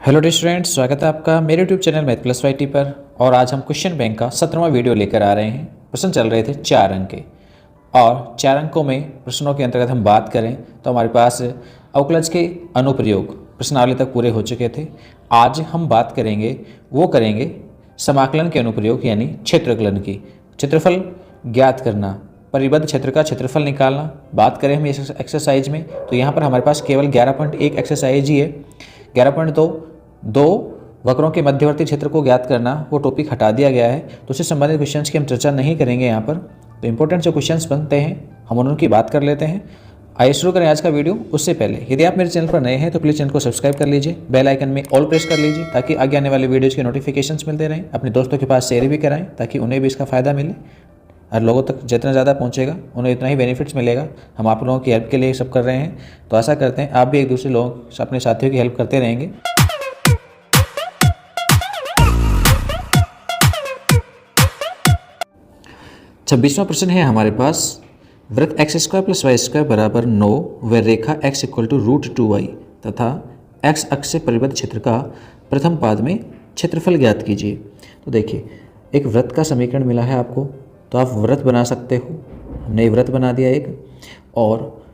Hello dear students, स्वागत है आपका मेरे YouTube channel math plus YT पर। और आज हम क्वेश्चन बैंक का 17वां वीडियो लेकर आ रहे हैं। प्रश्न चल रहे थे 4 अंक के, और 4 अंकों में प्रश्नों के अंतर्गत हम बात करें तो हमारे पास अवकलज के अनुप्रयोग प्रश्नावली तक पूरे हो चुके थे। आज हम बात करेंगे समाकलन के अनुप्रयोग यानी क्षेत्रकलन की। क्षेत्रफल ज्ञात करना, परिबद्ध क्षेत्र का क्षेत्रफल निकालना। बात करें हम इस एक्सरसाइज में तो यहाँ पर हमारे पास केवल 11.1 एक्सरसाइज ही है। 11.2 वक्रों के मध्यवर्ती क्षेत्र को ज्ञात करना, वो टॉपिक हटा दिया गया है, तो उससे संबंधित क्वेश्चंस की हम चर्चा नहीं करेंगे यहाँ पर। तो इंपॉर्टेंट जो क्वेश्चंस बनते हैं हम उनकी बात कर लेते हैं। आइए शुरू करें आज का वीडियो। उससे पहले यदि आप मेरे चैनल पर नए हैं तो प्लीज़ चैनल को सब्सक्राइब कर लीजिए, बेल आइकन में ऑल प्रेस कर लीजिए ताकि आगे आने वाले वीडियोज़ के नोटिफिकेशंस मिलते रहें। अपने दोस्तों के पास शेयर भी कराएं ताकि उन्हें भी इसका फ़ायदा मिले, और लोगों तक जितना ज़्यादा पहुंचेगा उन्हें इतना ही बेनिफिट्स मिलेगा। हम आप लोगों की हेल्प के लिए सब कर रहे हैं, तो आशा करते हैं आप भी एक दूसरे लोगों, अपने साथियों की हेल्प करते रहेंगे। 26वां प्रश्न है हमारे पास, वृत्त x² + y² बराबर 9 व रेखा x = √2y तथा x अक्ष से परिबद्ध क्षेत्र का प्रथम पाद में क्षेत्रफल ज्ञात कीजिए। तो देखिए, एक वृत्त का समीकरण मिला है आपको, तो आप वृत्त बना सकते हो। हमने वृत्त बना दिया एक, और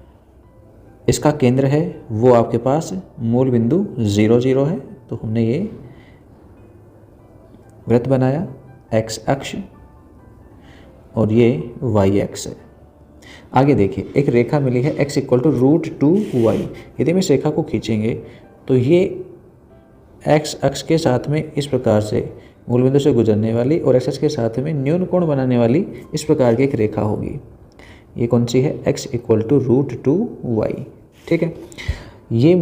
इसका केंद्र है वो आपके पास मूल बिंदु 0, 0 है। तो हमने ये वृत्त बनाया, x अक्ष और ये y अक्ष है। आगे देखिए, एक रेखा मिली है x = √2y। यदि हम इस रेखा को खींचेंगे तो ये x अक्ष के साथ में इस प्रकार से मूल बिंदु से गुजरने वाली और x अक्ष के साथ में न्यून कोण बनाने वाली इस प्रकार की एक रेखा होगी। ये कौन सी है? x = √2y। ठीक है, ये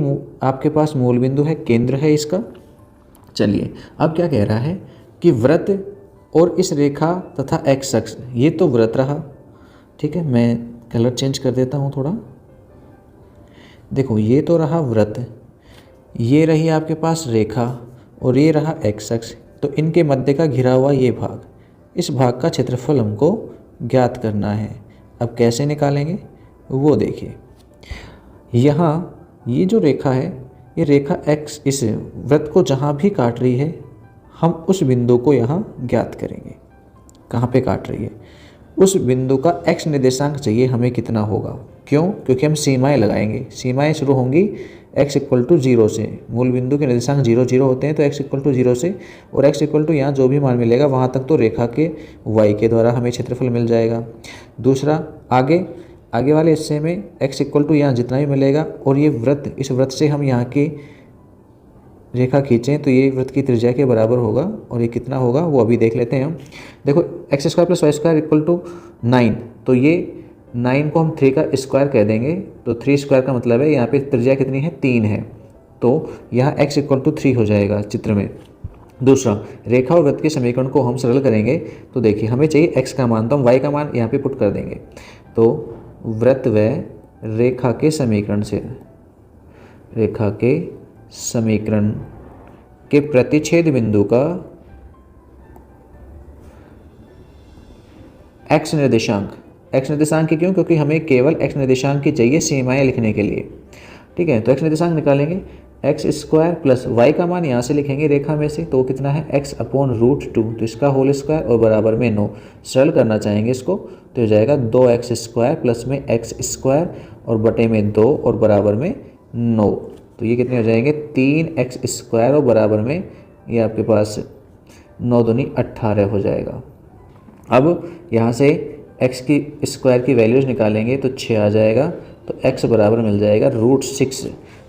आपके पास मूल बिंदु है, केंद्र है इसका। चलिए, अब क्या कह रहा है कि वृत्त और इस रेखा तथा x अक्ष, ये तो वृत्त रहा। ठीक है, मैं कलर चेंज कर देता हूँ थोड़ा। देखो, ये तो रहा वृत्त, ये रही आपके पास रेखा और ये रहा x अक्ष। तो इनके मध्य का घिरा हुआ ये भाग, इस भाग का क्षेत्रफल हमको ज्ञात करना है। अब कैसे निकालेंगे वो देखिए। यहाँ ये जो रेखा है, ये रेखा x इस वृत्त को जहाँ भी काट रही है, हम उस बिंदु को यहाँ ज्ञात करेंगे। कहाँ पे काट रही है? उस बिंदु का x निर्देशांक चाहिए हमें कितना होगा। क्यों? क्योंकि हम सीमाएं लगाएंगे। सीमाएं शुरू होंगी x = 0 से। मूल बिंदु के निर्देशांक 0, 0 होते हैं, तो x = 0 से, और x = यहाँ जो भी मान मिलेगा वहाँ तक तो रेखा के y के द्वारा हमें क्षेत्रफल मिल जाएगा। दूसरा, आगे वाले हिस्से में x = यहाँ जितना भी मिलेगा, और ये वृत्त, इस वृत्त से हम यहाँ की रेखा खींचें तो ये वृत्त की त्रिज्या के बराबर होगा, और ये कितना होगा वो अभी देख लेते हैं हम। देखो, x² + y² = 9, तो ये 9 को हम 3 का स्क्वायर कह देंगे, तो 3 स्क्वायर का मतलब है यहाँ पे त्रिज्या कितनी है? 3 है, तो यहाँ x = 3 हो जाएगा चित्र में। दूसरा, रेखा और वृत्त के समीकरण को हम सरल करेंगे तो देखिए, हमें चाहिए x का मान, तो हम y का मान यहाँ पे पुट कर देंगे। तो वृत्त व रेखा के समीकरण के प्रतिच्छेद बिंदु का x निर्देशांक क्यों? क्योंकि हमें केवल x निर्देशांक की चाहिए सीमाएं लिखने के लिए। ठीक है, तो x निर्देशांक निकालेंगे, x² + y का मान यहाँ से लिखेंगे रेखा में से, तो कितना है? x/√2, तो इसका होल स्क्वायर और बराबर में 9। सरल करना चाहेंगे इसको तो हो जाएगा 2x² प्लस में x² और बटे में 2 और बराबर में 9। तो ये कितने हो जाएंगे? 3x² और बराबर में ये आपके पास 9 दूनी 18 हो जाएगा। अब यहाँ से x की स्क्वायर की वैल्यूज निकालेंगे तो 6 आ जाएगा, तो x बराबर मिल जाएगा √6।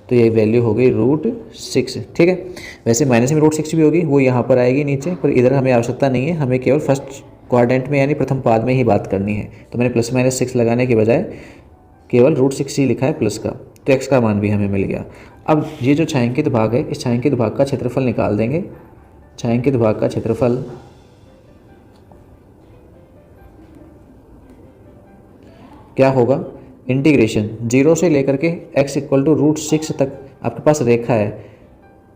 तो ये वैल्यू हो गई √6। ठीक है, वैसे माइनस में √6 भी होगी, वो यहाँ पर आएगी नीचे, पर इधर हमें आवश्यकता नहीं है, हमें केवल फर्स्ट क्वाड्रेंट में यानी प्रथम पाद में ही बात करनी है। तो मैंने ±6 लगाने के बजाय केवल √6 ही लिखा है प्लस का, तो x का मान भी हमें मिल गया। अब ये जो छायांकित भाग है, इस छायांकित भाग का क्षेत्रफल निकाल देंगे। छायांकित भाग का क्षेत्रफल क्या होगा? इंटीग्रेशन 0 से लेकर के x = √6 तक आपके पास रेखा है,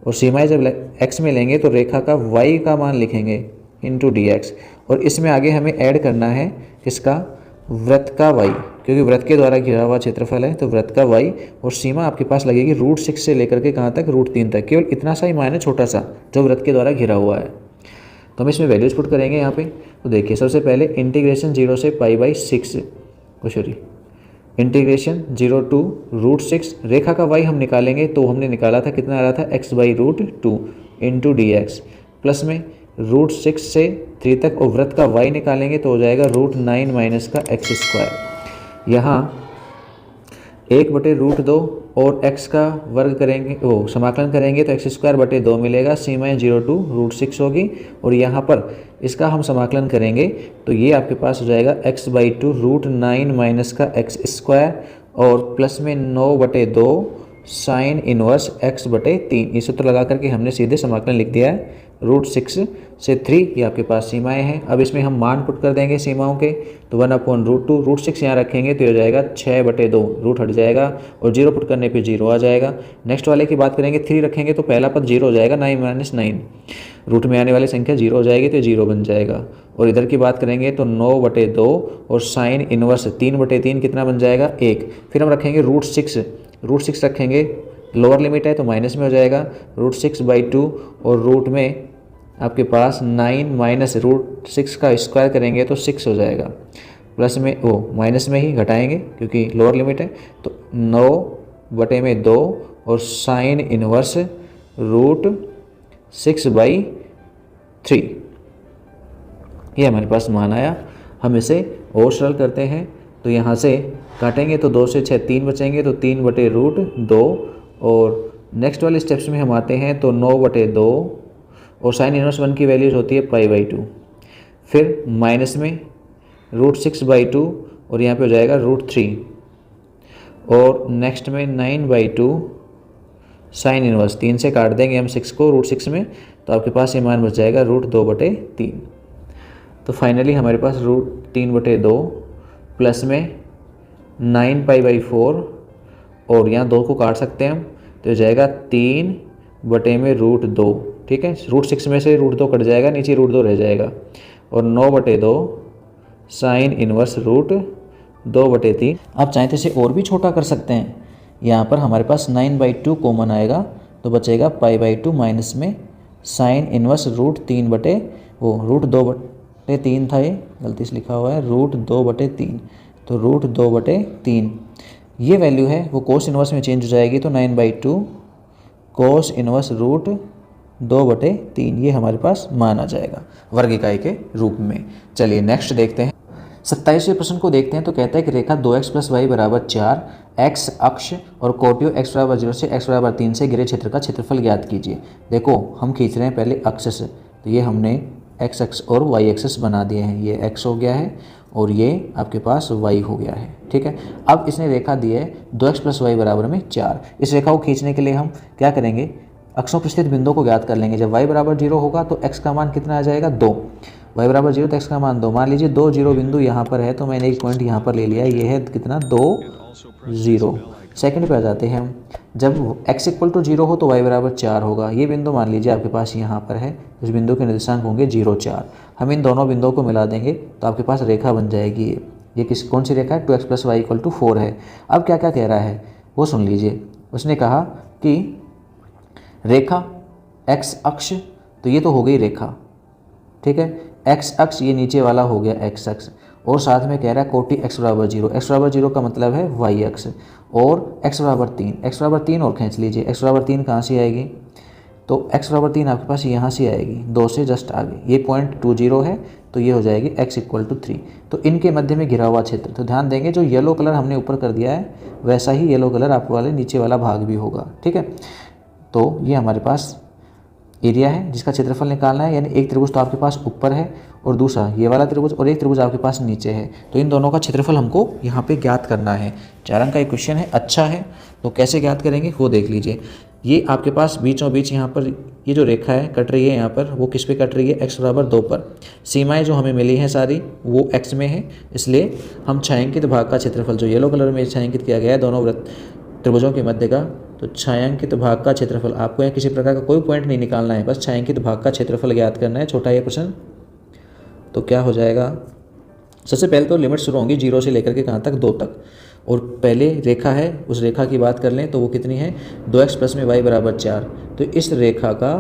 और सीमाएं जब x में लेंगे तो रेखा का y का मान लिखेंगे * dx, और इसमें आगे हमें ऐड करना है किसका? वृत्त का y। क्योंकि वृत्त के द्वारा घिरा हुआ क्षेत्रफल है, तो वृत्त का y और सीमा आपके पास लगेगी √6 से लेकर के कहाँ तक, √3 तक। केवल इतना सा ही मान है, छोटा सा, जो वृत्त के द्वारा घिरा हुआ है। तो हम इसमें वैल्यूज पुट करेंगे यहाँ पे। तो देखिए सबसे पहले इंटीग्रेशन 0 से π/6 इंटीग्रेशन 0 to √6। रेखा का y हम निकालेंगे तो हमने निकाला था, कितना आ रहा था, x/√2 इंटू dx, प्लस में √6 से 3 तक, और वृत्त का y निकालेंगे तो हो जाएगा √9 माइनस का x²। यहाँ 1/√2 और x का वर्ग करेंगे, वो समाकलन करेंगे तो x²/2 मिलेगा। सीमाएँ 0 to √6 होगी, और यहाँ पर इसका हम समाकलन करेंगे तो ये आपके पास हो जाएगा x/2 √9 माइनस का x² और प्लस में 9/2 साइन इनवर्स x/3। ये सूत्र लगा करके हमने सीधे समाकलन लिख दिया है। √6 से 3 ये आपके पास सीमाएं हैं। अब इसमें हम मान पुट कर देंगे सीमाओं के, तो 1/√2, √6 यहाँ रखेंगे तो ये हो जाएगा 6/2, रूट हट जाएगा और 0 पुट करने पे 0 आ जाएगा। नेक्स्ट वाले की बात करेंगे, 3 रखेंगे तो पहला पद 0 हो जाएगा, 9 - 9, रूट में आने वाली संख्या 0 हो जाएगी तो 0 बन जाएगा। और इधर की बात करेंगे तो 9/2 और साइन इनवर्स 3/3 कितना बन जाएगा, 1। फिर हम रखेंगे √6 रखेंगे, लोअर लिमिट है तो माइनस में हो जाएगा, √6/2 और रूट में आपके पास 9 माइनस √6 का स्क्वायर करेंगे तो 6 हो जाएगा, प्लस में वो माइनस में ही घटाएंगे क्योंकि लोअर लिमिट है, तो 9/2 और साइन इनवर्स √6/3 ये हमारे पास मान आया। हम इसे और सरल करते हैं, तो यहाँ से काटेंगे तो 2 से 6 3 बचेंगे, तो 3/√2, और नेक्स्ट वाले स्टेप्स में हम आते हैं तो 9/2 और साइन इनवर्स 1 की वैल्यूज होती है π/2, फिर माइनस में √6/2 और यहाँ पे हो जाएगा √3, और नेक्स्ट में 9/2 साइन इनवर्स 3 से काट देंगे हम 6 को √6 में, तो आपके पास ये मान बच जाएगा √2/3। तो फाइनली हमारे पास √3/2 प्लस में 9π/4, और यहाँ 2 को काट सकते हैं हम, तो हो जाएगा 3/√2, ठीक है। √6 में से √2 कट जाएगा, नीचे √2 रह जाएगा, और 9/2 साइन इनवर्स √2/3। आप चाहें तो इसे और भी छोटा कर सकते हैं। यहाँ पर हमारे पास 9/2 कॉमन आएगा तो बचेगा π/2 माइनस में साइन इनवर्स √2/3 था, ये गलती से लिखा हुआ है, √2/3, तो √2/3 ये वैल्यू है वो कोस इनवर्स में चेंज हो जाएगी, तो 9/2 कोस इनवर्स √2/3 ये हमारे पास मान आ जाएगा वर्ग इकाई के रूप में। चलिए नेक्स्ट देखते हैं। 27वें प्रश्न को देखते हैं। तो कहता है कि रेखा 2x + y = 4, x अक्ष और कोटियों x = 0 से x = 3 से घिरे क्षेत्र का क्षेत्रफल ज्ञात कीजिए। देखो हम खींच रहे हैं पहले अक्ष से, तो ये हमने x अक्ष और y एक्सिस बना दिए हैं, ये x हो गया है और ये आपके पास y हो गया है, ठीक है। अब इसने रेखा दी है 2x + y = 4। इस रेखा को खींचने के लिए हम क्या करेंगे, अक्षों पर स्थित बिंदुओं को ज्ञात कर लेंगे। जब y = 0 होगा तो x का मान कितना आ जाएगा, 2। y = 0 तो x का मान 2। मान लीजिए 2 0 बिंदु यहाँ पर है, तो मैंने एक पॉइंट यहाँ पर ले लिया, ये है कितना, 2 0। सेकंड पे आ जाते हैं हम। जब x = 0 हो तो y = 4 होगा। ये बिंदु मान लीजिए आपके पास यहाँ पर है, इस बिंदु के निर्देशांक होंगे 0 4। हम इन दोनों बिंदुओं को मिला देंगे तो आपके पास रेखा बन जाएगी। ये कौन सी रेखा है, 2x + y = 4 है। अब क्या क्या कह रहा है वो सुन लीजिए। उसने कहा कि रेखा x अक्ष, तो ये तो हो गई रेखा, ठीक है। x अक्ष ये नीचे वाला हो गया x अक्ष, और साथ में कह रहा है कोटि x = 0। x = 0 का मतलब है y अक्ष, और x = 3, x = 3 और खींच लीजिए। x = 3 कहाँ से आएगी, तो x = 3 आपके पास यहाँ से आएगी, 2 से जस्ट आगे। ये पॉइंट 2 0 है, तो ये हो जाएगी x = 3। तो इनके मध्य में घिरा हुआ क्षेत्र, तो ध्यान देंगे जो येलो कलर हमने ऊपर कर दिया है वैसा ही येलो कलर आपको वाले नीचे वाला भाग भी होगा, ठीक है। तो ये हमारे पास एरिया है जिसका क्षेत्रफल निकालना है, यानी एक त्रिभुज तो आपके पास ऊपर है और दूसरा ये वाला त्रिभुज, और एक त्रिभुज आपके पास नीचे है। तो इन दोनों का क्षेत्रफल हमको यहाँ पे ज्ञात करना है। 4 अंक का एक क्वेश्चन है, अच्छा है। तो कैसे ज्ञात करेंगे वो देख लीजिए। ये आपके पास बीचों बीच यहाँ पर ये जो रेखा है कट रही है यहाँ पर, वो किस पे कट रही है, x = 2 पर। सीमाएँ जो हमें मिली हैं सारी वो x में है, इसलिए हम छायांकित भाग का क्षेत्रफल जो येलो कलर में छायांकित किया गया है दोनों वृत्त त्रिभुजों के मध्य का, तो छायांकित भाग का क्षेत्रफल, आपको यहाँ किसी प्रकार का कोई पॉइंट नहीं निकालना है, बस छायांकित भाग का क्षेत्रफल ज्ञात करना है। छोटा ये प्रश्न, तो क्या हो जाएगा, सबसे पहले तो लिमिट शुरू होंगी 0 से लेकर के कहाँ तक, 2 तक। और पहले रेखा है, उस रेखा की बात कर लें तो वो कितनी है, 2x प्लस में y बराबर 4। तो इस रेखा का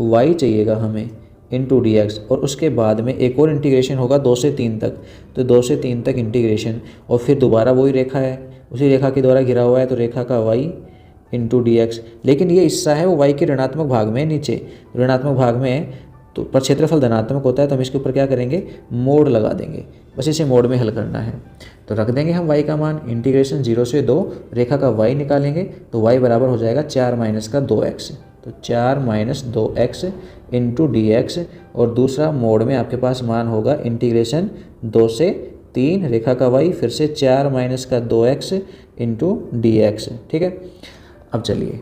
y चाहिएगा हमें इंटू डी एक्स, और उसके बाद में एक और इंटीग्रेशन होगा 2 से 3 तक। तो 2 से 3 तक इंटीग्रेशन, और फिर दोबारा वही रेखा है, उसी रेखा के द्वारा घिरा हुआ है, तो रेखा का y इंटू डी एक्स। लेकिन ये हिस्सा है वो y के ऋणात्मक भाग में है, नीचे ऋणात्मक भाग में है, तो पर क्षेत्रफल धनात्मक होता है, तो हम इसके ऊपर क्या करेंगे, मोड लगा देंगे। बस इसे मोड में हल करना है। तो रख देंगे हम y का मान, इंटीग्रेशन 0 से 2, रेखा का y निकालेंगे तो y बराबर हो जाएगा 4 माइनस का 2x। तो 4 minus 2x into D x, और दूसरा मोड में आपके पास मान होगा इंटीग्रेशन 2 से 3, रेखा का y, फिर से 4 माइनस का 2x इंटू डी एक्स। ठीक है, अब चलिए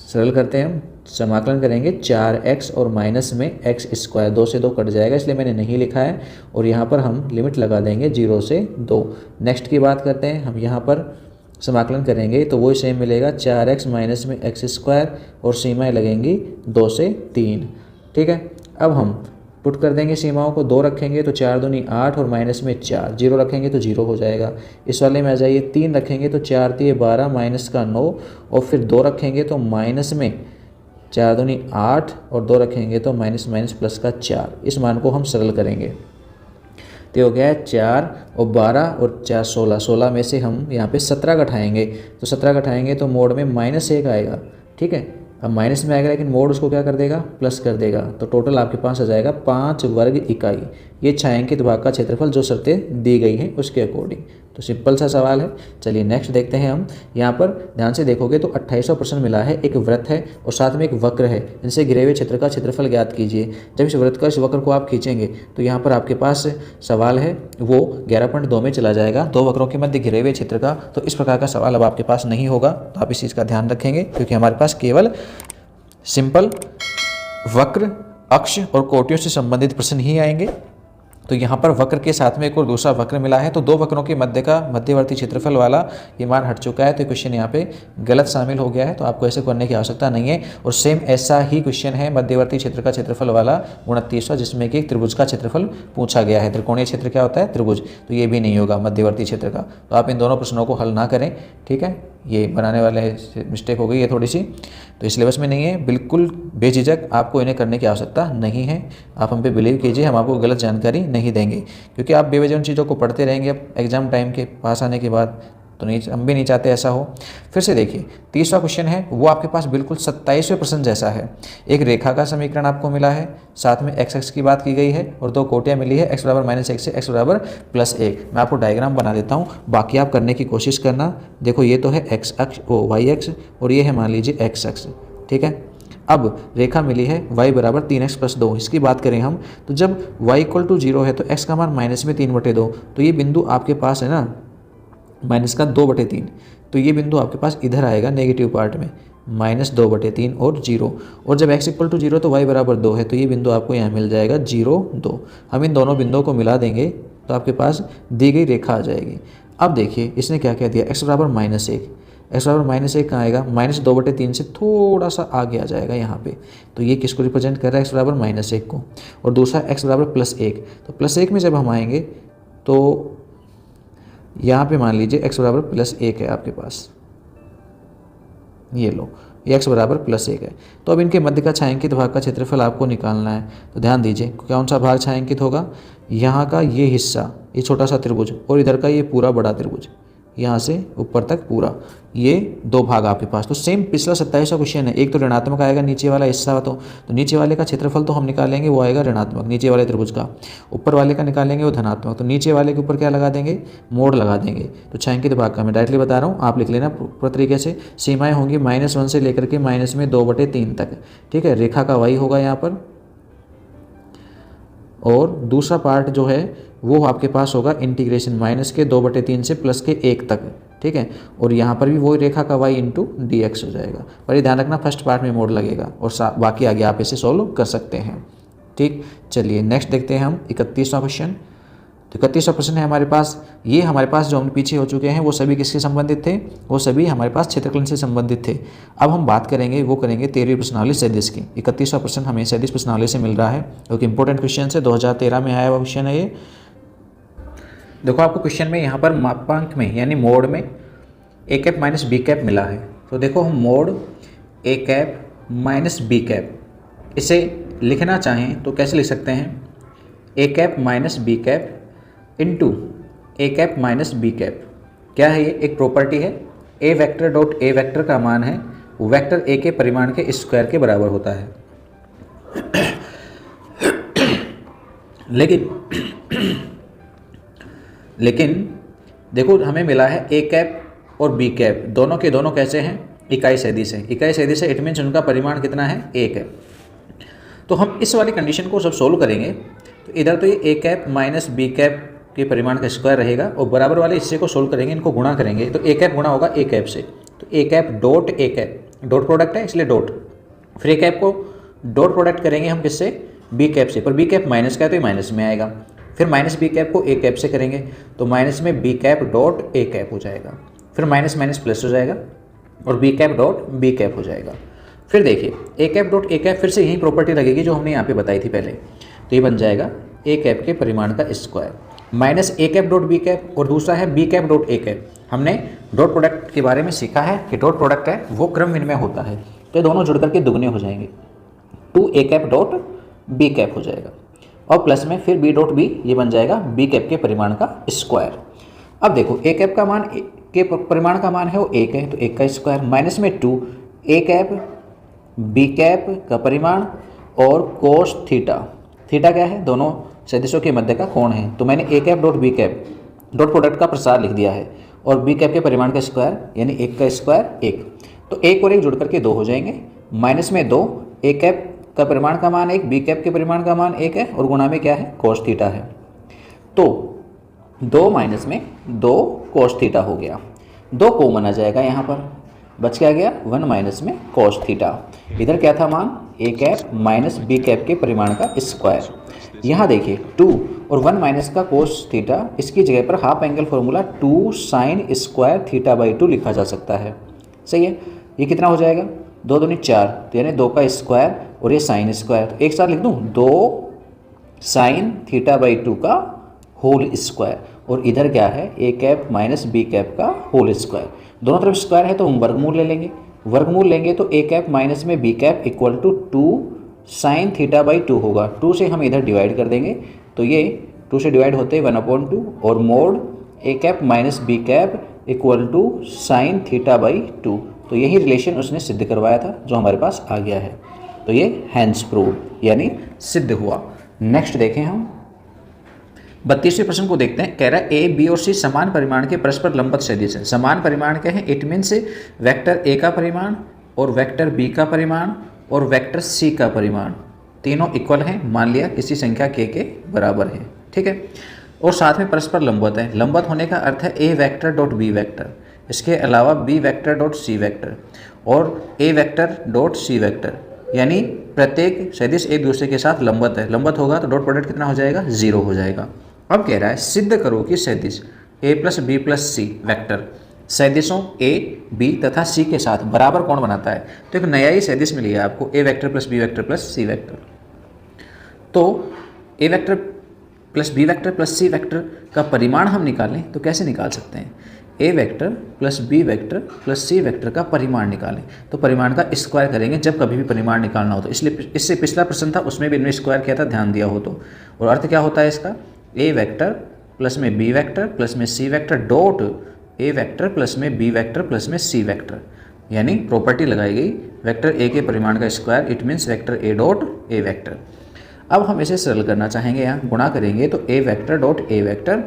सरल करते हैं हम, समाकलन करेंगे 4x और माइनस में x स्क्वायर, 2 से 2 कट जाएगा इसलिए मैंने नहीं लिखा है, और यहाँ पर हम लिमिट लगा देंगे 0 से 2। नेक्स्ट की बात करते हैं, हम यहाँ पर समाकलन करेंगे तो वही सेम मिलेगा, 4x माइनस में x स्क्वायर, और सीमाएँ लगेंगी 2 से 3। ठीक है, अब हम पुट कर देंगे सीमाओं को, 2 रखेंगे तो 4 दूनी 8, और माइनस में 4, 0 रखेंगे तो 0 हो जाएगा। इस वाले में आ जाइए, 3 रखेंगे तो 4 3 12, माइनस का 9, और फिर 2 रखेंगे तो माइनस में 4 दूनी 8, और 2 रखेंगे तो माइनस माइनस प्लस का 4। इस मान को हम सरल करेंगे तो हो गया है 4 और 12 और 4 16, 16 में से हम यहाँ पे 17 घटाएंगे, तो 17 घटाएंगे तो मोड में -1 आएगा। ठीक है, अब माइनस में आएगा लेकिन मोड उसको क्या कर देगा, प्लस कर देगा, तो टोटल आपके पास आ जाएगा 5 वर्ग इकाई। ये छायांकित भाग का क्षेत्रफल जो शर्तें दी गई हैं उसके अकॉर्डिंग। तो सिंपल सा सवाल है। चलिए नेक्स्ट देखते हैं हम। यहाँ पर ध्यान से देखोगे तो 2800 प्रश्न मिला है, एक वृत्त है और साथ में एक वक्र है, इनसे घिरे हुए क्षेत्र का क्षेत्रफल ज्ञात कीजिए। जब इस वृत्त का इस वक्र को आप खींचेंगे तो यहाँ पर आपके पास सवाल है वो 11.2 में चला जाएगा, 2 वक्रों के मध्य घिरे हुए क्षेत्र का। तो इस प्रकार का सवाल अब आपके पास नहीं होगा, तो आप इस चीज़ का ध्यान रखेंगे, क्योंकि हमारे पास केवल सिंपल वक्र, अक्ष और कोटियों से संबंधित प्रश्न ही आएंगे। तो यहाँ पर वक्र के साथ में एक और दूसरा वक्र मिला है, तो 2 वक्रों के मध्य का मध्यवर्ती क्षेत्रफल वाला ये मान हट चुका है, तो क्वेश्चन यहाँ पे गलत शामिल हो गया है, तो आपको ऐसे करने की आवश्यकता नहीं है। और सेम ऐसा ही क्वेश्चन है मध्यवर्ती क्षेत्र का क्षेत्रफल वाला 29वां, जिसमें कि एक त्रिभुज का क्षेत्रफल पूछा गया है। त्रिकोणीय क्षेत्र क्या होता है, त्रिभुज, तो ये भी नहीं होगा मध्यवर्ती क्षेत्र का। तो आप इन दोनों प्रश्नों को हल ना करें, ठीक है, ये बनाने वाले मिस्टेक हो गई है थोड़ी सी, तो इस सिलेबस में नहीं है। बिल्कुल बेझिझक आपको इन्हें करने की आवश्यकता नहीं है, आप हम पे बिलीव कीजिए, हम आपको गलत जानकारी नहीं देंगे, क्योंकि आप बेवजह उन चीज़ों को पढ़ते रहेंगे अब एग्जाम टाइम के पास आने के बाद, तो नहीं, हम भी नहीं चाहते ऐसा हो। फिर से देखिए, तीसरा क्वेश्चन है वो आपके पास बिल्कुल 27वें प्रश्न जैसा है। एक रेखा का समीकरण आपको मिला है, साथ में x की बात की गई है और 2 कोटियाँ मिली है, x बराबर -1 से x बराबर +1। मैं आपको डायग्राम बना देता हूँ, बाकी आप करने की कोशिश करना। देखो ये तो है x अक्ष, y अक्ष, और ये है मान लीजिए x अक्ष। ठीक है, अब रेखा मिली है y बराबर 3x + 2। इसकी बात करें हम, तो जब y = 0 है तो x का मान -3/2, तो ये बिंदु आपके पास है ना -2/3, तो ये बिंदु आपके पास इधर आएगा नेगेटिव पार्ट में, -2/3 और 0। और जब x = 0 तो y बराबर 2 है, तो ये बिंदु आपको यहाँ मिल जाएगा 0 2। हम इन दोनों बिंदुओं को मिला देंगे तो आपके पास दी गई रेखा आ जाएगी। अब देखिए इसने क्या कह दिया, x बराबर -1, x बराबर -1 कहाँ आएगा, -2/3 से थोड़ा सा आगे आ जाएगा यहाँ पे। तो ये किसको रिप्रेजेंट कर रहा है, x बराबर -1 को, और दूसरा x बराबर +1। तो +1 में जब हम आएंगे तो यहाँ पे मान लीजिए x बराबर +1 है आपके पास, ये लो, ये x बराबर +1 है। तो अब इनके मध्य का छायांकित भाग का क्षेत्रफल आपको निकालना है। तो ध्यान दीजिए कौन सा भाग छायांकित होगा, यहाँ का ये हिस्सा, ये छोटा सा त्रिभुज, और इधर का ये पूरा बड़ा त्रिभुज, यहाँ से ऊपर तक पूरा, ये 2 भाग आपके पास। तो सेम पिछला 27वां क्वेश्चन है, एक तो ऋणात्मक आएगा नीचे वाला हिस्सा, तो नीचे वाले का क्षेत्रफल तो हम निकालेंगे वो आएगा ऋणात्मक नीचे वाले त्रिभुज का, ऊपर वाले का निकालेंगे वो धनात्मक, तो नीचे वाले के ऊपर क्या लगा देंगे, मोड़ लगा देंगे। तो छायांकित भाग का मैं डायरेक्टली बता रहा हूँ, आप लिख लेना पूरा तरीके से। सीमाएँ होंगी -1 से लेकर के -2/3 तक। ठीक है, रेखा का y होगा यहाँ पर, और दूसरा पार्ट जो है वो आपके पास होगा इंटीग्रेशन -2/3 से +1 तक। ठीक है, और यहाँ पर भी वही रेखा का y इंटू डी एक्स हो जाएगा। पर ये ध्यान रखना फर्स्ट पार्ट में मोड लगेगा, और बाकी आगे आप इसे सॉल्व कर सकते हैं। ठीक, चलिए नेक्स्ट देखते हैं हम 31वां क्वेश्चन। तो 31वां प्रश्न है हमारे पास, ये हमारे पास जो हम पीछे हो चुके हैं वो सभी किससे संबंधित थे, वो सभी हमारे पास क्षेत्रफल से संबंधित थे। अब हम बात करेंगे, वो करेंगे 13वीं प्रश्नावली सदिश की। 31वां प्रश्न हमें सदिश प्रश्नावली से मिल रहा है, क्योंकि इंपॉर्टेंट क्वेश्चन है, 2013 में आया हुआ क्वेश्चन है ये। देखो आपको क्वेश्चन में यहाँ पर मापांक में यानी मोड में A cap minus B cap मिला है। तो देखो हम mod A cap minus B cap इसे लिखना चाहें तो कैसे लिख सकते हैं, A cap minus B cap into A cap minus B cap. क्या है ये, एक प्रॉपर्टी है, A vector dot A vector का मान है वेक्टर ए के परिमाण के स्क्वायर के बराबर होता है। लेकिन देखो हमें मिला है ए कैप और बी कैप, दोनों के दोनों कैसे हैं, इकाई सदिश है। इकाई सदिश है, इट मीन्स उनका परिमाण कितना है, एक है। तो हम इस वाली कंडीशन को सब सोल्व करेंगे तो इधर तो ये ए कैप माइनस बी कैप के परिमाण का स्क्वायर रहेगा और बराबर वाले हिस्से को सोल्व करेंगे, इनको गुणा करेंगे तो ए कैप गुणा होगा ए कैप से। तो A cap dot A cap, dot product है इसलिए डॉट, फिर ए कैप को डॉट प्रोडक्ट करेंगे हम किससे, बी कैप से, पर बी कैप माइनस का है तो ये माइनस में आएगा। फिर माइनस बी कैप को ए कैप से करेंगे तो माइनस में B cap dot A cap हो जाएगा, फिर माइनस माइनस प्लस हो जाएगा और B cap dot B cap हो जाएगा। फिर देखिए A cap dot A cap, फिर से यही प्रॉपर्टी लगेगी जो हमने यहाँ पे बताई थी पहले, तो ये बन जाएगा ए कैप के परिमाण का square minus A cap dot B cap, और दूसरा है B cap dot A cap. हमने डॉट प्रोडक्ट के बारे में सीखा है कि डॉट प्रोडक्ट है वो क्रम विनिमय होता है, तो ये दोनों जुड़ करके दुगने हो जाएंगे, 2 ए कैप डॉट बी कैप हो जाएगा और प्लस में फिर बी डॉट बी, ये बन जाएगा बी कैप के परिमाण का स्क्वायर। अब देखो ए कैप का मान के परिमाण का मान है वो 1 है तो 1 का स्क्वायर माइनस में 2 ए कैप बी कैप का परिमाण और कोस थीटा, थीटा क्या है, दोनों सदिशों के मध्य का कोण है। तो मैंने A cap dot B cap dot product का प्रसार लिख दिया है और बी कैप के परिमाण का स्क्वायर यानी 1 का स्क्वायर 1, तो 1 और 1 जुड़ करके 2 हो जाएंगे, माइनस में 2 ए कैप का परिमाण का मान 1, बी कैप के परिमाण का मान 1 है और गुणा में क्या है, कोस थीटा है। तो 2 माइनस में 2 कोस थीटा हो गया, 2 कॉमन आ जाएगा यहाँ पर, बच क्या गया 1 माइनस में कोस थीटा। इधर क्या था मान, ए कैप माइनस बी कैप के परिमाण का स्क्वायर। यहाँ देखिए 2 और 1 माइनस का कोस थीटा, इसकी जगह पर half angle formula 2 sine square theta by 2 लिखा जा सकता है। सही है, ये कितना हो जाएगा, 2 दूनी 4, तो यानी 2 का स्क्वायर और ये साइन स्क्वायर, तो एक साथ लिख दूँ 2 साइन थीटा बाई 2 का होल स्क्वायर, और इधर क्या है ए कैप माइनस बी कैप का होल स्क्वायर। दोनों तरफ स्क्वायर है तो हम वर्गमूल ले लेंगे, वर्गमूल लेंगे तो ए कैप माइनस में B cap equal to 2 sine theta by 2 होगा, 2 से हम इधर डिवाइड कर देंगे तो ये 2 से डिवाइड होते 1/2 और mod A cap minus B cap equal to sine theta by 2। तो यही रिलेशन उसने सिद्ध करवाया था जो हमारे पास आ गया है, तो ये हैंस प्रूव यानी सिद्ध हुआ। नेक्स्ट देखें हम 32वें प्रश्न को देखते हैं। कह रहा है ए बी और सी समान परिमाण के परस्पर लंबवत सदिश है। समान परिमाण क्या है, इट मीन्स वेक्टर ए का परिमाण और वेक्टर बी का परिमाण और वेक्टर सी का परिमाण तीनों इक्वल हैं, मान लिया किसी संख्या के बराबर है, ठीक है, और साथ में परस्पर लंबवत है। लंबवत होने का अर्थ है A vector dot B vector, इसके अलावा B vector dot C vector और A vector dot C vector, यानी प्रत्येक सदिश एक दूसरे के साथ लंबवत है। लंबवत होगा तो डॉट प्रोडक्ट कितना हो जाएगा, 0 हो जाएगा। अब कह रहा है सिद्ध करो कि सदिश A plus B plus C vector सदिशों ए बी तथा सी के साथ बराबर कोण बनाता है। तो एक नया ही सदिश मिल गया आपको, A vector plus B vector plus C vector. तो A vector plus B vector plus C vector का परिमाण हम निकालें तो कैसे निकाल सकते हैं, A vector plus B vector plus C vector का परिमाण निकालें तो परिमाण का स्क्वायर करेंगे जब कभी भी परिमाण निकालना हो तो। इसलिए इससे पिछला प्रश्न था उसमें भी हमने स्क्वायर किया था, ध्यान दिया हो तो। और अर्थ क्या होता है इसका, ए वेक्टर प्लस में बी वेक्टर प्लस में C vector dot A vector plus में बी वेक्टर प्लस में सी वेक्टर, यानी प्रॉपर्टी लगाई गई वेक्टर ए के परिमाण का square, it means vector A dot A vector. अब हम इसे सरल करना चाहेंगे, यहाँ गुणा करेंगे तो A vector dot A vector,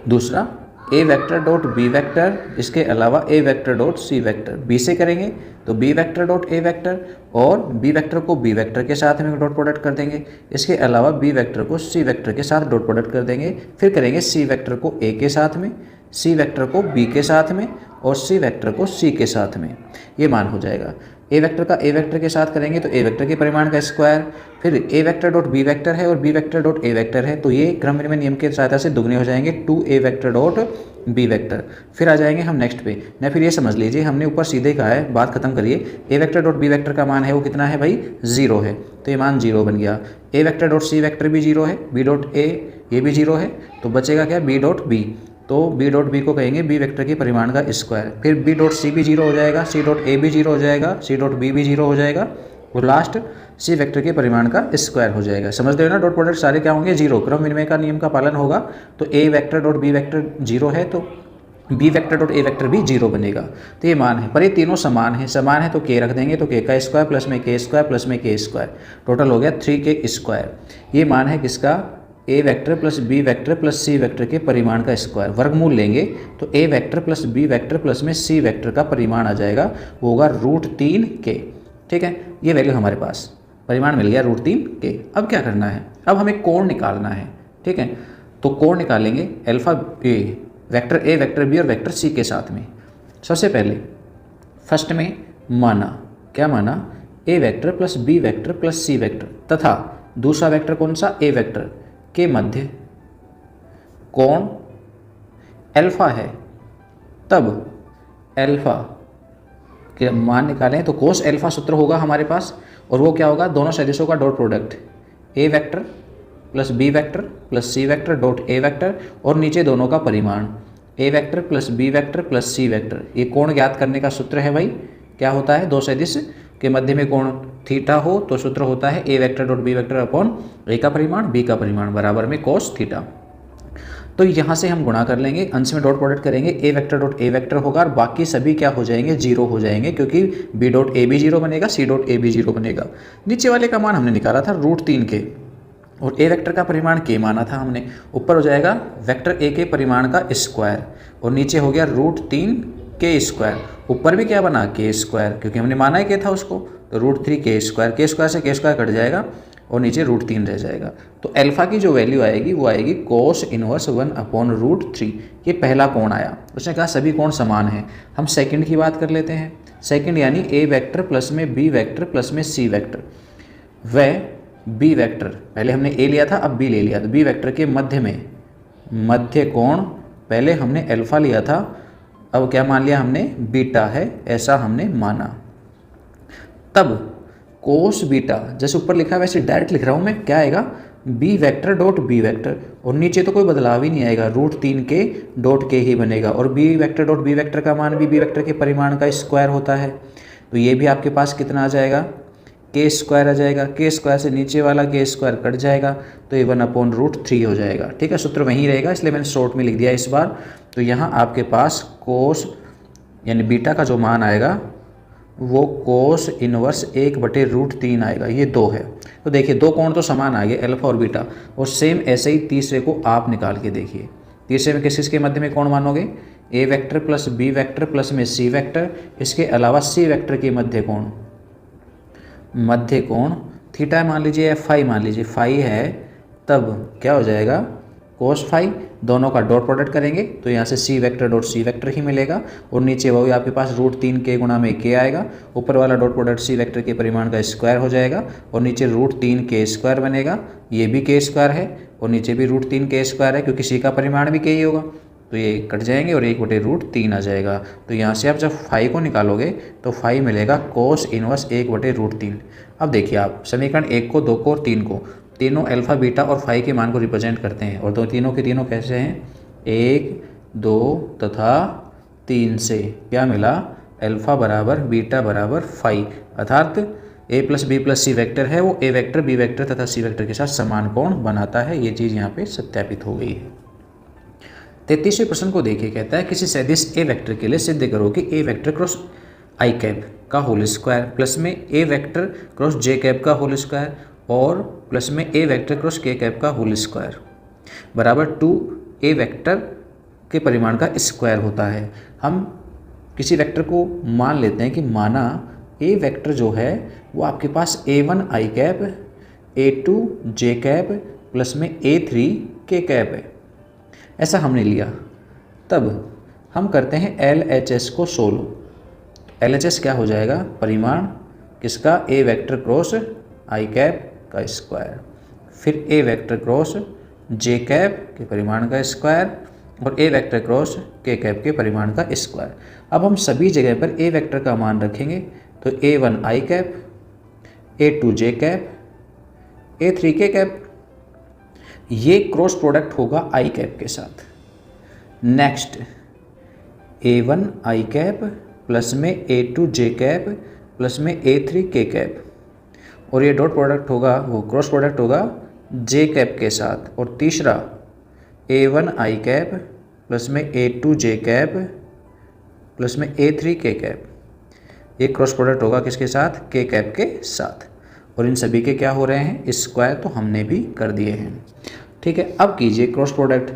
दूसरा A vector dot B vector, इसके अलावा A vector dot C vector. B से करेंगे तो B vector dot A vector और बी वेक्टर को बी वेक्टर के साथ में डॉट प्रोडक्ट कर देंगे, इसके अलावा बी वेक्टर को सी वेक्टर के साथ डॉट प्रोडक्ट कर देंगे। फिर करेंगे सी वेक्टर को ए के साथ में, सी वेक्टर को बी के साथ में और सी वेक्टर को सी के साथ में, ये मान हो जाएगा। ए वेक्टर का ए वेक्टर के साथ करेंगे तो ए वेक्टर के परिमाण का स्क्वायर, फिर A vector dot B vector है और B vector dot A vector है तो ये क्रम विनिमय नियम की सहायता से दुगने हो जाएंगे, 2 ए वेक्टर डॉट बी वेक्टर। फिर आ जाएंगे हम नेक्स्ट पे, ना फिर ये समझ लीजिए हमने ऊपर सीधे कहा है, बात खत्म करिए। ए वेक्टर डॉट बी वेक्टर का मान है वो कितना है भाई, 0 है, तो ये मान 0 बन गया। ए वेक्टर डॉट सी वेक्टर भी जीरो है, बी डॉट ए ये भी जीरो है, तो बचेगा क्या, बी डॉट बी। तो बी डॉट बी को कहेंगे बी वेक्टर के परिमाण का स्क्वायर। फिर बी डॉट सी भी जीरो हो जाएगा, सी डॉट ए भी जीरो हो जाएगा, सी डॉट बी भी जीरो हो जाएगा, और लास्ट सी वेक्टर के परिमाण का स्क्वायर हो जाएगा। समझ रहे हो ना, डॉट प्रोडक्ट सारे क्या होंगे, जीरो। क्रम विनिमय का नियम का पालन होगा, तो A vector dot B vector zero है तो B vector dot A vector भी जीरो बनेगा। तो ये मान है, पर ये तीनों समान है तो के रख देंगे, तो के का स्क्वायर प्लस में के स्क्वायर प्लस में के स्क्वायर, टोटल हो गया 3k स्क्वायर। ये मान है किसका, A vector plus B vector plus C vector के परिमाण का स्क्वायर। वर्गमूल लेंगे तो A vector plus B vector plus में सी वेक्टर का परिमाण आ जाएगा, वो होगा √3k। ठीक है, ये वैल्यू हमारे पास परिमाण मिल गया √3k। अब क्या करना है, अब हमें कोण निकालना है। ठीक है, तो कोण निकालेंगे alpha vector A vector B और वेक्टर सी के साथ में। सबसे पहले फर्स्ट में माना, क्या माना, A vector plus B vector plus C vector तथा दूसरा वेक्टर कौन सा, ए वेक्टर के मध्य कोण अल्फा है, तब अल्फा के मान निकालें तो कोस अल्फा सूत्र होगा हमारे पास, और वो क्या होगा, दोनों सदिशों का dot product, A vector plus B vector plus C vector dot A vector, और नीचे दोनों का परिमाण A vector plus B vector plus C vector. ये कोण ज्ञात करने का सूत्र है भाई, क्या होता है, दो सदिश के मध्य में कोण थीटा हो तो सूत्र होता है A vector dot B vector upon A का परिमाण बी का परिमाण बराबर में कोस थीटा। तो यहाँ से हम गुणा कर लेंगे, अंश में डॉट प्रोडक्ट करेंगे, ए वेक्टर डॉट ए वेक्टर होगा और बाकी सभी क्या हो जाएंगे, जीरो हो जाएंगे, क्योंकि बी डॉट ए भी जीरो बनेगा, सी डॉट ए भी जीरो बनेगा। नीचे वाले का मान हमने निकाला था √3k, और ए वेक्टर का परिमाण के माना था हमने। ऊपर हो जाएगा वेक्टर ए के परिमाण का स्क्वायर, और नीचे हो गया √3k स्क्वायर। ऊपर भी क्या बना, के स्क्वायर, क्योंकि हमने माना ही के था उसको, तो √3k स्क्वायर, के स्क्वायर से के स्क्वायर कट जाएगा और नीचे √3 रह जाएगा। तो अल्फा की जो वैल्यू आएगी वो आएगी कोस इनवर्स 1/√3। ये पहला कोण आया। उसने कहा सभी कोण समान हैं। हम सेकंड की बात कर लेते हैं। सेकंड यानी ए वेक्टर प्लस में बी वेक्टर प्लस में सी वेक्टर, वह बी वेक्टर, पहले हमने ए लिया था अब बी ले लिया, तो बी वेक्टर के मध्य में मध्य कोण, पहले हमने अल्फा लिया था अब क्या मान लिया हमने, बीटा है, ऐसा हमने माना। तब कोस बीटा, जैसे ऊपर लिखा है वैसे डायरेक्ट लिख रहा हूँ मैं, क्या आएगा, B vector dot B vector, और नीचे तो कोई बदलाव ही नहीं आएगा, √3k डॉट के ही बनेगा, और B vector dot B vector का मान भी बी वेक्टर के परिमाण का स्क्वायर होता है। तो ये भी आपके पास कितना आ जाएगा, के स्क्वायर आ जाएगा, के स्क्वायर से नीचे वाला के स्क्वायर कट जाएगा, तो ये 1/√3 हो जाएगा। ठीक है, सूत्र वहीं रहेगा, इसलिए मैंने शॉर्ट में लिख दिया इस बार। तो यहाँ आपके पास कोस यानी बीटा का जो मान आएगा वो कोस इनवर्स 1/√3 आएगा, ये 2 है। तो देखिए दो कोण तो समान आ गए, अल्फा और बीटा, और सेम ऐसे ही तीसरे को आप निकाल के देखिए। तीसरे में किस के मध्य में कोण मानोगे, A vector plus B vector plus में सी वेक्टर, इसके अलावा सी वेक्टर के मध्य कोण थीटा मान लीजिए या फाई मान लीजिए, फाई है, तब क्या हो जाएगा, कोस फाई। दोनों का डॉट प्रोडक्ट करेंगे तो यहाँ से सी वेक्टर डॉट सी वेक्टर ही मिलेगा, और नीचे वही आपके पास √3k गुणा में k आएगा, ऊपर वाला डॉट प्रोडक्ट सी वेक्टर के परिमाण का स्क्वायर हो जाएगा, और नीचे √3k स्क्वायर बनेगा, ये भी k स्क्वायर है, और नीचे भी √3k स्क्वायर है, क्योंकि सी का परिमाण भी k ही होगा, तो ये कट जाएंगे और 1/√3 आ जाएगा। तो यहाँ से आप जब फाई को निकालोगे तो फाई मिलेगा कोस इनवर्स 1/√3। अब देखिए आप समीकरण 1 को, 2 को और 3 को, तीनों अल्फा बीटा और फाई के मान को रिप्रेजेंट करते हैं, और दो तीनों के तीनों कैसे हैं, 1 2 तथा 3 से क्या मिला, अल्फा बराबर बीटा बराबर फाई, अर्थात ए plus B plus C vector है वो ए वेक्टर बी वेक्टर तथा सी वेक्टर के साथ समान कोण बनाता है। ये चीज़ यहाँ पे सत्यापित हो गई है। 33वें प्रश्न को देखिए, कहता है किसी सदिश ए वेक्टर के लिए सिद्ध करो कि ए वेक्टर क्रॉस आई कैप का होल स्क्वायर प्लस में ए वेक्टर क्रॉस जे कैप का होल स्क्वायर और प्लस में ए वेक्टर क्रॉस के कैप का होल स्क्वायर बराबर 2 ए वेक्टर के परिमाण का स्क्वायर होता है। हम किसी वेक्टर को मान लेते हैं कि माना ए वेक्टर जो है वो आपके पास A1 आई कैप, A2 जे कैप प्लस में A3 के कैप है, ऐसा हमने लिया। तब हम करते हैं LHS को सोल्व। LHS क्या हो जाएगा, परिमाण किसका, A vector cross I cap का स्क्वायर, फिर A vector cross J cap के परिमाण का स्क्वायर और ए वेक्टर क्रॉस के कैप के परिमाण का स्क्वायर। अब हम सभी जगह पर ए वेक्टर का मान रखेंगे तो A1 आई कैप, A2 जे कैप, A3 के कैप, ये क्रॉस प्रोडक्ट होगा आई कैप के साथ। नेक्स्ट A1 आई कैप प्लस में A2 जे कैप प्लस में A3 के कैप, और ये डॉट प्रोडक्ट होगा, वो क्रॉस प्रोडक्ट होगा जे कैप के साथ। और तीसरा A1 आई कैप प्लस में A2 जे कैप प्लस में A3 के कैप, ये क्रॉस प्रोडक्ट होगा किसके साथ, के कैप के साथ। और इन सभी के क्या हो रहे हैं, स्क्वायर, तो हमने भी कर दिए हैं। ठीक है, अब कीजिए क्रॉस प्रोडक्ट।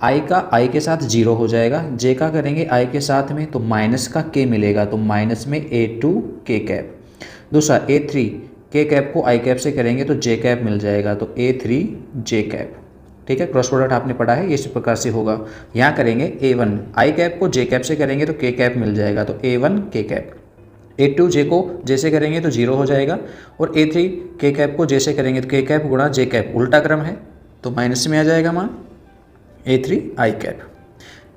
आई का आई के साथ 0 हो जाएगा, जे का करेंगे आई के साथ में तो माइनस का के मिलेगा, तो माइनस में A2 के कैप। दूसरा A3 के कैप को आई कैप से करेंगे तो जे कैप मिल जाएगा, तो A3 जे कैप। ठीक है, क्रॉस प्रोडक्ट आपने पढ़ा है, इस प्रकार से होगा। यहाँ करेंगे A1 आई कैप को जे कैप से करेंगे तो के कैप मिल जाएगा, तो A1 के कैप। A2 जे को जे से करेंगे तो 0 हो जाएगा, और A3 के कैप को जे से करेंगे तो के कैप गुणा जे कैप, उल्टा क्रम है तो माइनस में आ जाएगा मान A3 आई कैप,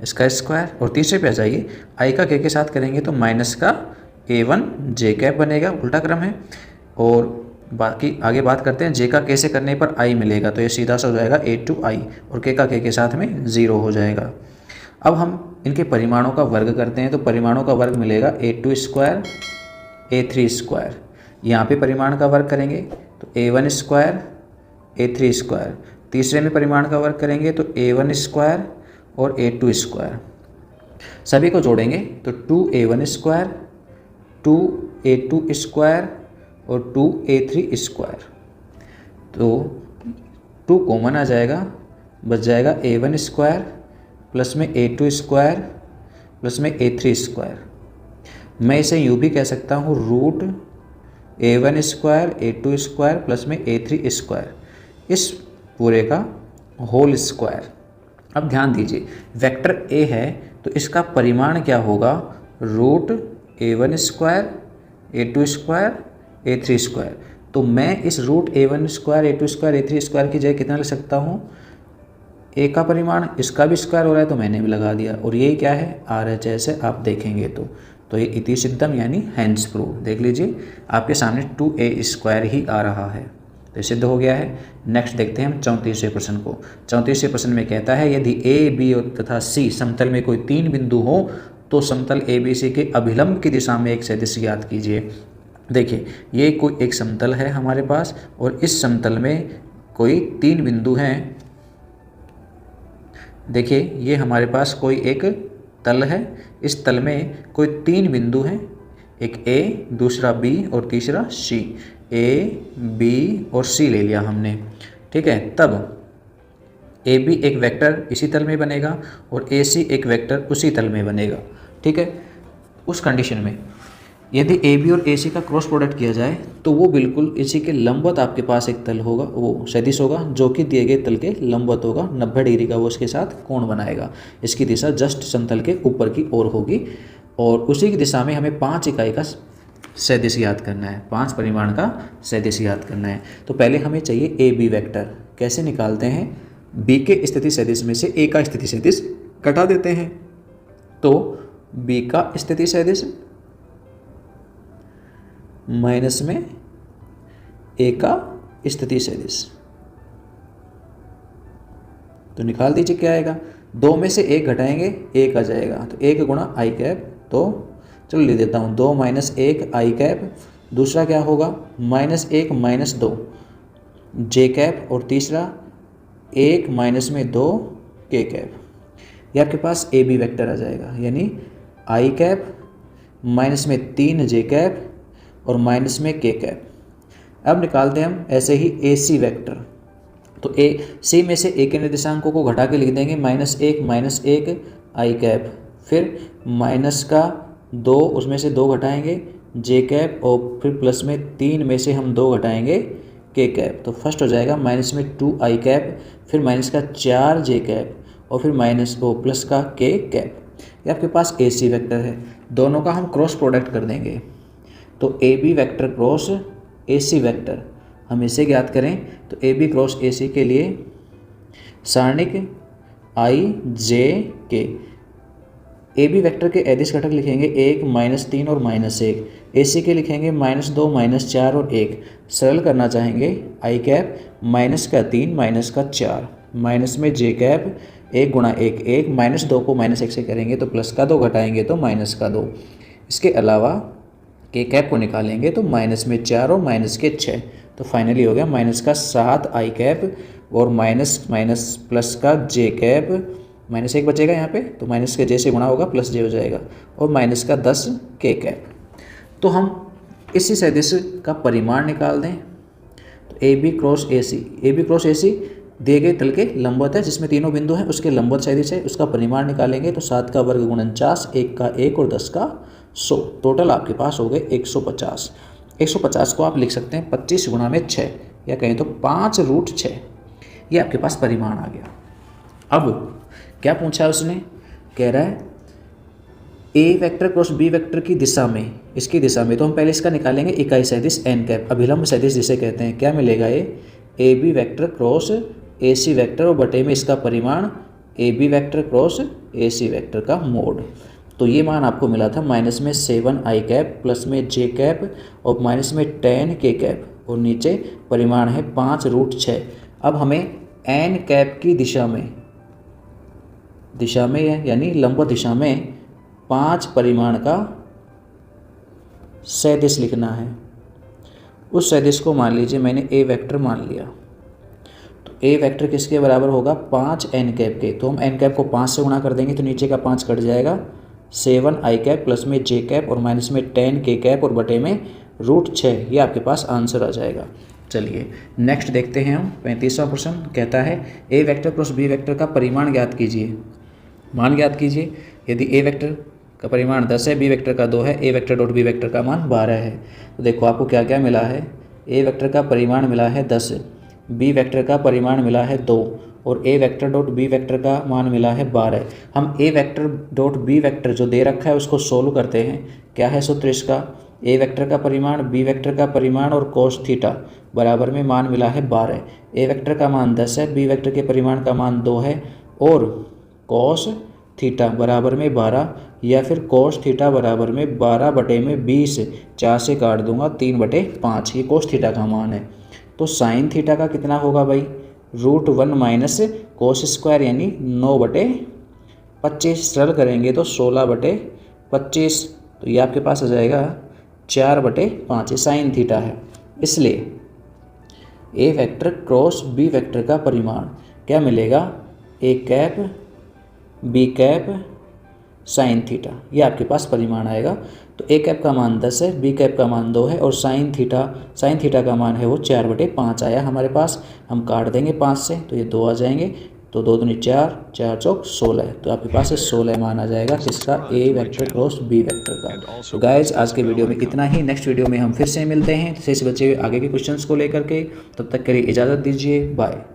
इसका स्क्वायर। और तीसरे पे आ जाइए, आई का के साथ करेंगे तो माइनस का A1 जे कैप बनेगा, उल्टा क्रम है। और बाकी आगे बात करते हैं, जे का के से करने पर आई मिलेगा, तो ये सीधा सा हो जाएगा A2 आई, और के का के साथ में 0 हो जाएगा। अब हम इनके परिमाणों का वर्ग करते हैं, तो परिमाणों का वर्ग मिलेगा A2 स्क्वायर A3 स्क्वायर। यहाँ पे परिमाण का वर्ग करेंगे तो A1 स्क्वायर A3 स्क्वायर। तीसरे में परिमाण का वर्ग करेंगे तो A1 स्क्वायर और A2 स्क्वायर। सभी को जोड़ेंगे तो 2A1 स्क्वायर 2A2 स्क्वायर और 2A3 स्क्वायर। तो 2 कॉमन आ जाएगा, बच जाएगा A1 स्क्वायर प्लस में A2 स्क्वायर प्लस में A3 स्क्वायर। मैं इसे यूँ भी कह सकता हूँ root A1 square A2 square plus में A3 स्क्वायर, इस पूरे का होल स्क्वायर। अब ध्यान दीजिए, वेक्टर A है तो इसका परिमाण क्या होगा, root A1 square A2 square A3 square. तो मैं इस root A1 square A2 square A3 square की जगह कितना लिख सकता हूँ, ए का परिमाण, इसका भी स्क्वायर हो रहा है तो मैंने भी लगा दिया, और ये क्या है RHS से आप देखेंगे तो ये इति सिद्धम यानी हैंस प्रूव। देख लीजिए आपके सामने 2A स्क्वायर ही आ रहा है, तो सिद्ध हो गया है। नेक्स्ट देखते हैं हम 34वें प्रश्न को। 34वें प्रश्न में कहता है यदि A, B तथा C समतल में कोई 3 बिंदु हो तो समतल ABC के अभिलंब की दिशा में एक सदिश ज्ञात कीजिए। देखिए ये कोई एक समतल है हमारे पास, और इस समतल में कोई 3 बिंदु हैं। देखिए ये हमारे पास कोई एक तल है, इस तल में कोई 3 बिंदु हैं, एक A, दूसरा B और तीसरा C। A, B और C ले लिया हमने, ठीक है। तब AB एक वेक्टर इसी तल में बनेगा और AC एक वेक्टर उसी तल में बनेगा, ठीक है। उस कंडीशन में यदि AB और AC का क्रॉस प्रोडक्ट किया जाए तो वो बिल्कुल इसी के लंबवत आपके पास एक तल होगा, वो सदिश होगा जो कि दिए गए तल के लंबवत होगा, 90 डिग्री का वो उसके साथ कोण बनाएगा। इसकी दिशा जस्ट समतल के ऊपर की ओर होगी, और उसी की दिशा में हमें 5 इकाई का सदिश याद करना है, 5 परिमाण का सदिश याद करना है। तो पहले हमें चाहिए AB वेक्टर। कैसे निकालते हैं, B के स्थिति सदिश में से A का स्थिति सदिश घटा देते हैं, तो B का स्थिति सदिश माइनस में A का स्थिति सदिश, तो निकाल दीजिए क्या आएगा। 2 में से 1 घटाएंगे 1 आ जाएगा, तो 1 गुणा आई कैप, तो चलो ले देता हूँ 2 माइनस 1 आई कैप। दूसरा क्या होगा -1 माइनस 2 जे कैप, और तीसरा 1 माइनस में 2 के कैप। ये आपके पास AB वेक्टर आ जाएगा, यानी आई कैप माइनस में 3 जे कैप और माइनस में के कैप। अब निकालते हैं हम ऐसे ही AC वेक्टर। तो C में से A के निर्देशांकों को घटा के लिख देंगे -1 माइनस 1 आई कैप, फिर माइनस का 2 उसमें से 2 घटाएंगे जे कैप, और फिर प्लस में 3 में से हम 2 घटाएंगे के कैप। तो फर्स्ट हो जाएगा माइनस में 2 आई कैप, फिर माइनस का 4 जे कैप, और फिर माइनस प्लस का के कैप। ये आपके पास AC वेक्टर है। दोनों का हम क्रॉस प्रोडक्ट कर देंगे, तो AB vector cross AC vector हम इसे ज्ञात करें तो AB क्रॉस AC के लिए सारणिक I J K A B vector के अदिश घटक लिखेंगे 1 -3 और -1। ए सी के लिखेंगे -2 -4 और 1। सरल करना चाहेंगे आई कैप -3 -4 माइनस में जे कैप 1 गुणा 1 1 -2 को -1 से करेंगे तो +2 घटाएंगे तो -2। इसके अलावा के कैप को निकालेंगे तो -4 और -6, तो फाइनली हो गया -7 आई कैप और माइनस प्लस का जे कैप, -1 बचेगा यहाँ पे तो माइनस के जे से गुणा होगा प्लस जे हो जाएगा और -10 के कैप। तो हम इसी सदिश का परिमाण निकाल दें तो ए बी क्रॉस ए सी दिए गए तल के लंबवत है जिसमें तीनों बिंदु हैं, उसके लंबवत सदिश है, उसका परिमाण निकालेंगे तो 7 का वर्ग 49, 1 का 1 और 10 का 100, टोटल आपके पास हो गए 150। 150 को आप लिख सकते हैं 25 गुणा में 6 या कहें तो 5√6, ये आपके पास परिमाण आ गया। अब क्या पूछा है उसने, कह रहा है A vector cross B vector की दिशा में, इसकी दिशा में, तो हम पहले इसका निकालेंगे इकाई सदिश एन कैप, अभिलंब सदिश जिसे कहते हैं। क्या मिलेगा, ये A B vector cross A C vector और बटे में इसका परिमाण A B vector cross A C vector का मोड। तो ये मान आपको मिला था -7 आई कैप प्लस में जे कैप और -10 के कैप और नीचे परिमाण है 5√6। अब हमें एन कैप की दिशा में यानी लंबवत दिशा में 5 परिमाण का सदिश लिखना है। उस सदिश को मान लीजिए मैंने ए वेक्टर मान लिया, तो ए वेक्टर किसके बराबर होगा 5 एन कैप के, तो हम एन कैप को 5 से गुणा कर देंगे तो नीचे का 5 कट जाएगा, 7 आई कैप प्लस में जे कैप और -10 के कैप और बटे में √6, ये आपके पास आंसर आ जाएगा। चलिए नेक्स्ट देखते हैं हम 35वां प्रश्न कहता है A vector cross B vector का परिमाण ज्ञात कीजिए। मान ज्ञात कीजिए, यदि ए वेक्टर का परिमाण 10 है, बी वेक्टर का 2 है, A vector dot B vector का मान 12 है। तो देखो आपको क्या क्या मिला है, ए वेक्टर का परिमाण मिला है 10, बी वेक्टर का परिमाण मिला है 2 और A vector dot B vector का मान मिला है 12। हम ए वेक्टर डॉट बी वेक्टर जो दे रखा है उसको सोल्व करते हैं। क्या है सूत्र इसका, ए वेक्टर का परिमाण बी वेक्टर का परिमाण और कोस थीटा बराबर में मान मिला है 12। ए वेक्टर का मान 10 है, बी वेक्टर के परिमाण का मान 2 है और कोस थीटा बराबर में 12 या फिर कोस थीटा बराबर में 12 बटे में 20, 4 से काट दूंगा 3/5, ये कोस थीटा का मान है। तो साइन थीटा का कितना होगा भाई, √1 माइनस कोस स्क्वायर यानी 9/25, सरल करेंगे तो 16/25, तो ये आपके पास आ जाएगा 4/5, ये साइन थीटा है। इसलिए A vector cross B vector का परिमाण क्या मिलेगा, A cap B cap sine theta, ये आपके पास परिमाण आएगा। तो ए कैप का मान 10 है, बी कैप का मान 2 है और साइन थीटा का मान है वो 4/5 आया हमारे पास। हम काट देंगे 5 से तो ये 2 आ जाएंगे, तो 2 दूनी 4, 4 चौक 16, तो आपके पास 16 मान आ जाएगा किसका, A vector cross B vector का। तो गाइज आज के वीडियो में इतना ही, नेक्स्ट वीडियो में हम फिर से मिलते हैं शेष बचे आगे के क्वेश्चंस को लेकर के, तब तक के लिए इजाज़त दीजिए, बाय।